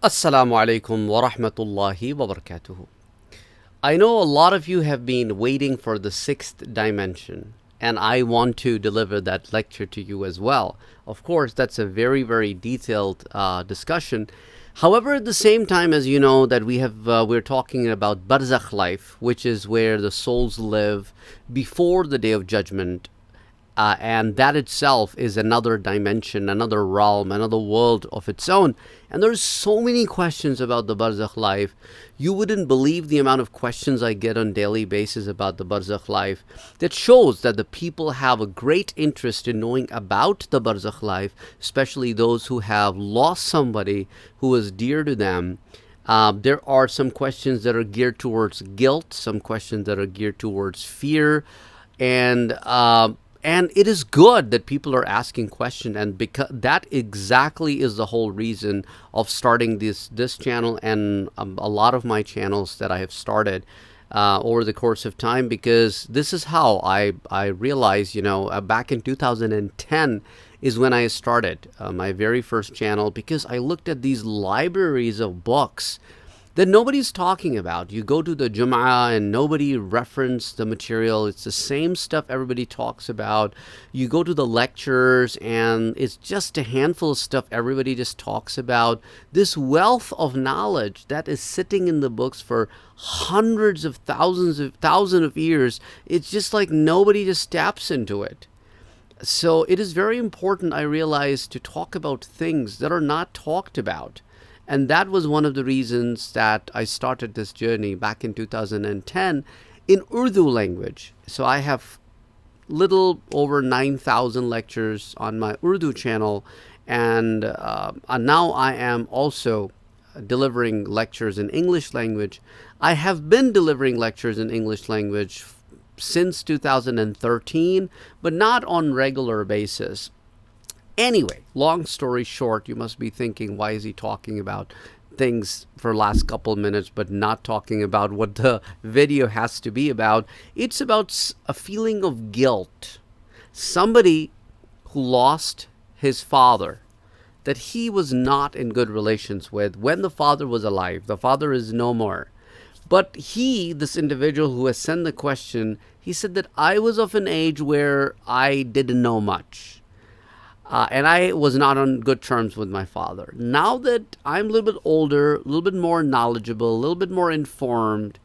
Assalamu alaikum wa rahmatullahi wa barakatuhu. I know a lot of you have been waiting for the sixth dimension, and I want to deliver that lecture to you as well. Of course, that's a very, very detailed discussion. However, at the same time, as you know, that we're talking about Barzakh life, which is where the souls live before the day of judgment, and that itself is another dimension, another realm, another world of its own. And there's so many questions about the Barzakh life. You wouldn't believe the amount of questions I get on daily basis about the Barzakh life. That shows that the people have a great interest in knowing about the Barzakh life, especially those who have lost somebody who was dear to them. There are some questions that are geared towards guilt, some questions that are geared towards fear, and it is good that people are asking questions, and because that exactly is the whole reason of starting this channel and a lot of my channels that I have started over the course of time, because this is how I realized, back in 2010 is when I started my very first channel, because I looked at these libraries of books that nobody's talking about. You go to the Jum'ah and nobody referenced the material. It's the same stuff everybody talks about. You go to the lectures and it's just a handful of stuff everybody just talks about. This wealth of knowledge that is sitting in the books for hundreds of thousands of years, it's just like nobody just taps into it. So it is very important, I realize, to talk about things that are not talked about. And that was one of the reasons that I started this journey back in 2010 in Urdu language. So I have little over 9,000 lectures on my Urdu channel, and now I am also delivering lectures in English language. I have been delivering lectures in English language since 2013, but not on regular basis. Anyway, long story short, you must be thinking, why is he talking about things for the last couple of minutes but not talking about what the video has to be about? It's about a feeling of guilt. Somebody who lost his father, that he was not in good relations with when the father was alive. The father is no more. But this individual who has sent the question, he said that I was of an age where I didn't know much. And I was not on good terms with my father. Now that I'm a little bit older, a little bit more knowledgeable, a little bit more informed,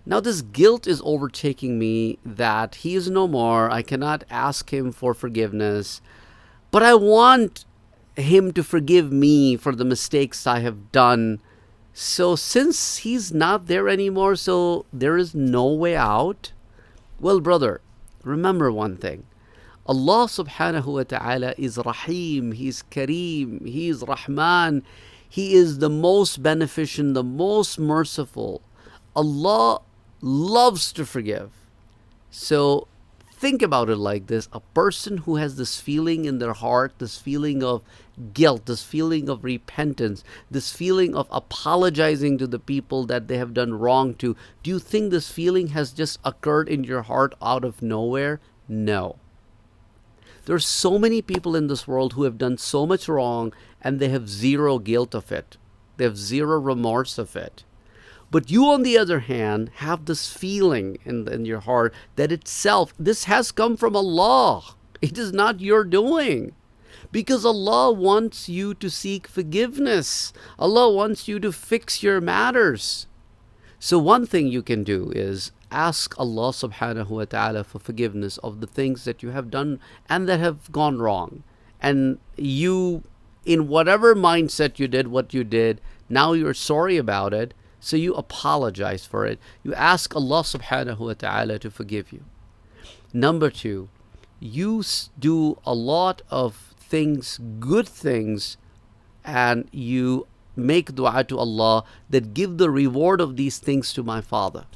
now this guilt is overtaking me that he is no more. I cannot ask him for forgiveness, but I want him to forgive me for the mistakes I have done. So since he's not there anymore, so there is no way out. Well, brother, remember one thing. Allah subhanahu wa ta'ala is Rahim, He is Kareem, He is Rahman. He is the most beneficent, the most merciful. Allah loves to forgive. So think about it like this. A person who has this feeling in their heart, this feeling of guilt, this feeling of repentance, this feeling of apologizing to the people that they have done wrong to, do you think this feeling has just occurred in your heart out of nowhere? No. There's so many people in this world who have done so much wrong and they have zero guilt of it. They have zero remorse of it. But you, on the other hand, have this feeling in your heart that itself, this has come from Allah. It is not your doing. Because Allah wants you to seek forgiveness. Allah wants you to fix your matters. So one thing you can do is ask Allah subhanahu wa ta'ala for forgiveness of the things that you have done and that have gone wrong. And you, in whatever mindset you did what you did, now you're sorry about it, so you apologize for it. You ask Allah subhanahu wa ta'ala to forgive you. Number two, you do a lot of things, good things, and you make dua to Allah that give the reward of these things to my father.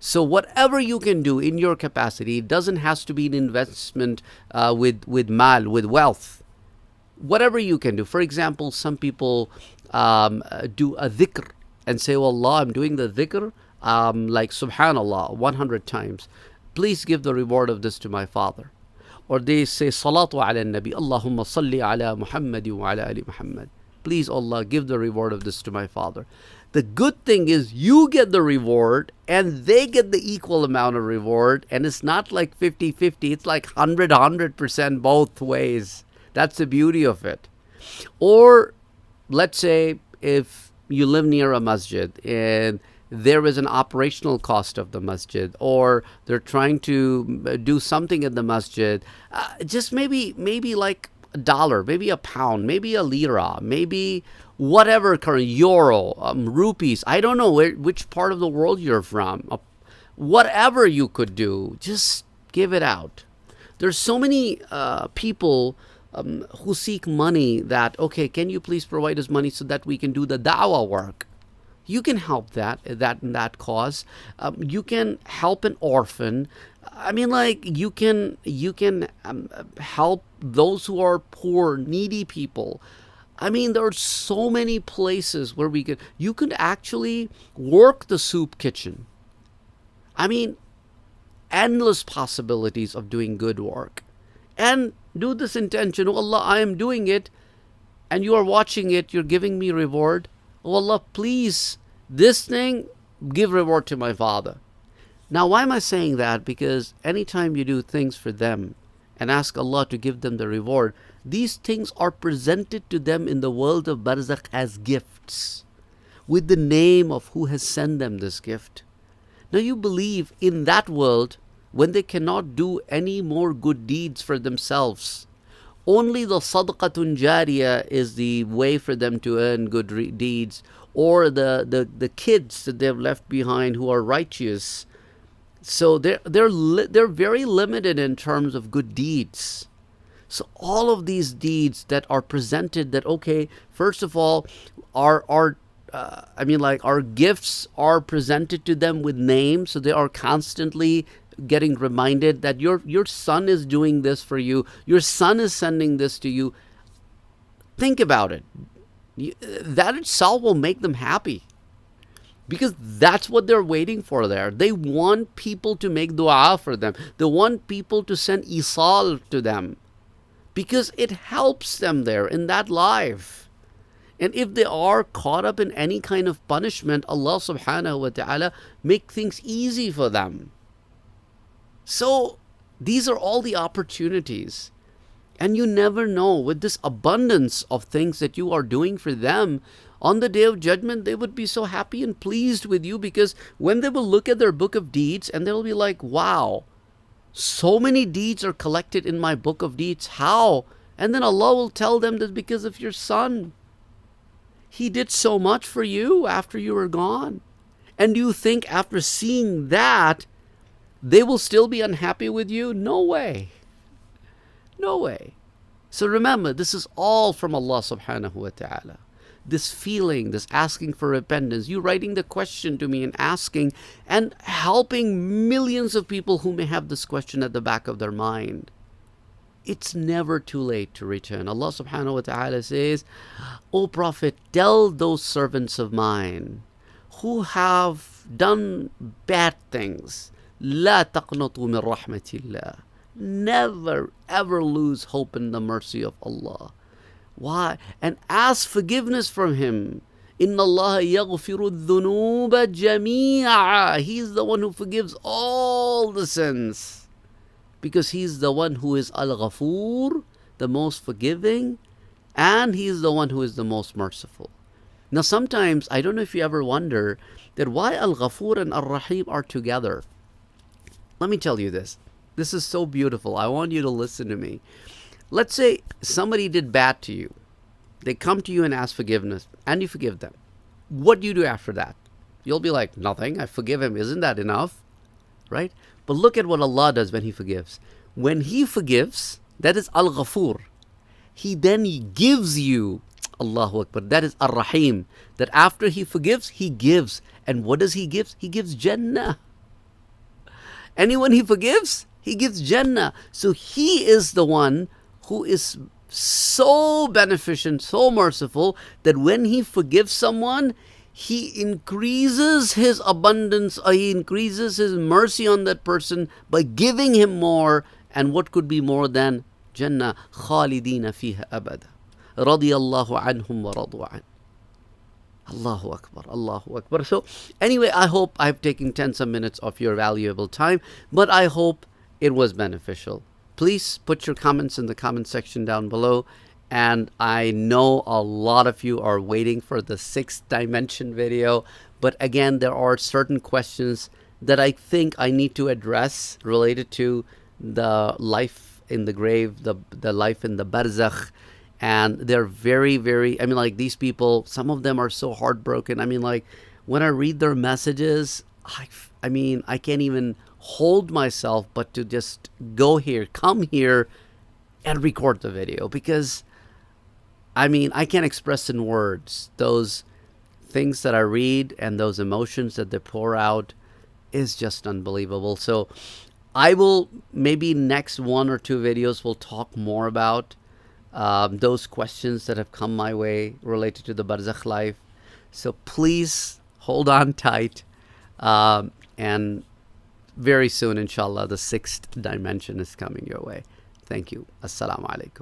So whatever you can do in your capacity, it doesn't have to be an investment with mal, with wealth. Whatever you can do. For example, some people do a dhikr and say, well, Allah, I'm doing the dhikr, like subhanallah 100 times. Please give the reward of this to my father. Or they say salatu ala nabi, Allahumma salli ala Muhammad wa ala ali Muhammad. please Allah, give the reward of this to my father. The good thing is you get the reward and they get the equal amount of reward, and it's not like 50-50, it's like 100% both ways. That's the beauty of it. Or let's say if you live near a masjid and there is an operational cost of the masjid, or they're trying to do something at the masjid, just maybe like $1, maybe £1, maybe a lira, maybe whatever current, euro, rupees. I don't know which part of the world you're from. Whatever you could do, just give it out. There's so many people who seek money that, okay, can you please provide us money so that we can do the da'wah work? You can help that cause. You can help an orphan. I mean, like you can help those who are poor, needy people. I mean, there are so many places where you could actually work the soup kitchen. I mean, endless possibilities of doing good work. And do this intention, oh Allah, I am doing it, and you are watching it, you're giving me reward. Oh Allah, please, this thing, give reward to my father. Now, why am I saying that? Because anytime you do things for them and ask Allah to give them the reward, these things are presented to them in the world of Barzakh as gifts, with the name of who has sent them this gift. Now you believe in that world, when they cannot do any more good deeds for themselves, only the sadaqatun jariyah is the way for them to earn good deeds, or the kids that they've left behind who are righteous. So they're very limited in terms of good deeds. So all of these deeds that are presented, that okay, first of all, our gifts are presented to them with names, so they are constantly getting reminded that your son is doing this for you, your son is sending this to you. Think about it. That itself will make them happy, because that's what they're waiting for there. They want people to make dua for them. They want people to send Esaal to them, because it helps them there in that life. And if they are caught up in any kind of punishment, Allah subhanahu wa ta'ala make things easy for them. So these are all the opportunities. And you never know, with this abundance of things that you are doing for them, on the day of judgment, they would be so happy and pleased with you, because when they will look at their book of deeds and they'll be like, wow, so many deeds are collected in my book of deeds. How? And then Allah will tell them that because of your son. He did so much for you after you were gone. And do you think after seeing that, they will still be unhappy with you? No way. No way. So remember, this is all from Allah subhanahu wa ta'ala. This feeling, this asking for repentance, you writing the question to me and asking and helping millions of people who may have this question at the back of their mind. It's never too late to return. Allah subhanahu wa ta'ala says, O Prophet, tell those servants of mine who have done bad things, لا تقنطوا من رحمة الله. Never ever lose hope in the mercy of Allah. Why? And ask forgiveness from Him. إِنَّ اللَّهَ يَغْفِرُ الذُّنُوبَ جَمِيعًا. He's the one who forgives all the sins, because He's the one who is Al-Ghafur, the most forgiving, and He's the one who is the most merciful. Now sometimes, I don't know if you ever wonder that why Al-Ghafur and Ar-Rahim are together. Let me tell you this. This is so beautiful. I want you to listen to me. Let's say somebody did bad to you. They come to you and ask forgiveness, and you forgive them. What do you do after that? You'll be like, nothing. I forgive him. Isn't that enough? Right? But look at what Allah does when He forgives. When He forgives, that is Al-Ghafur. He then gives you, Allahu Akbar, that is Ar-Rahim. That after He forgives, He gives. And what does He give? He gives Jannah. Anyone He forgives, He gives Jannah. So He is the one who is so beneficent, so merciful, that when He forgives someone, He increases His abundance, or He increases His mercy on that person by giving him more. And what could be more than Jannah? خَالِدِينَ فِيهَا أَبَدًا. رضي الله عنهم ورضوا عنه. Allahu Akbar, Allahu Akbar. So, anyway, I hope I've taken 10 some minutes of your valuable time, but I hope it was beneficial. Please put your comments in the comment section down below. And I know a lot of you are waiting for the sixth dimension video, but again, there are certain questions that I think I need to address related to the life in the grave, the life in the Barzakh. And they're very, very, I mean, like, these people, some of them are so heartbroken. I mean, like, when I read their messages, I mean, I can't even hold myself but to just come here and record the video, because I mean, I can't express in words those things that I read and those emotions that they pour out is just unbelievable. So I will, maybe next one or two videos, will talk more about those questions that have come my way related to the Barzakh life. So please hold on tight. And very soon, inshallah, the sixth dimension is coming your way. Thank you. Assalamu alaikum.